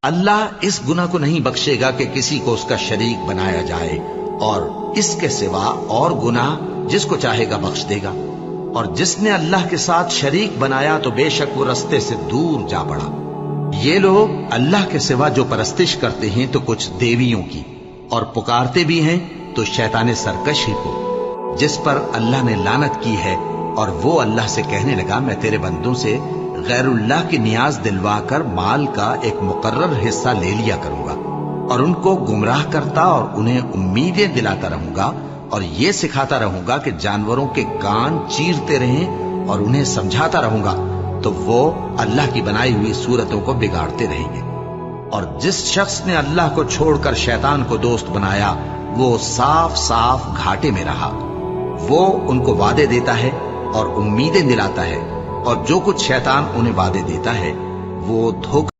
اللہ اس گناہ کو نہیں بخشے گا کہ کسی کو اس کا شریک بنایا جائے، اور اس کے سوا اور گناہ جس کو چاہے گا بخش دے گا، اور جس نے اللہ کے ساتھ شریک بنایا تو بے شک وہ رستے سے دور جا پڑا۔ یہ لوگ اللہ کے سوا جو پرستش کرتے ہیں تو کچھ دیویوں کی، اور پکارتے بھی ہیں تو شیطان سرکش ہی کو، جس پر اللہ نے لعنت کی ہے، اور وہ اللہ سے کہنے لگا میں تیرے بندوں سے غیر اللہ کی نیاز دلوا کر مال کا ایک مقرر حصہ لے لیا کروں گا، اور ان کو گمراہ کرتا اور انہیں امیدیں دلاتا رہوں گا، اور یہ سکھاتا رہوں گا کہ جانوروں کے کان چیرتے رہیں، اور انہیں سمجھاتا رہوں گا تو وہ اللہ کی بنائی ہوئی صورتوں کو بگاڑتے رہیں گے۔ اور جس شخص نے اللہ کو چھوڑ کر شیطان کو دوست بنایا وہ صاف صاف گھاٹے میں رہا۔ وہ ان کو وعدے دیتا ہے اور امیدیں دلاتا ہے، اور جو کچھ شیطان انہیں وعدے دیتا ہے وہ دھوکہ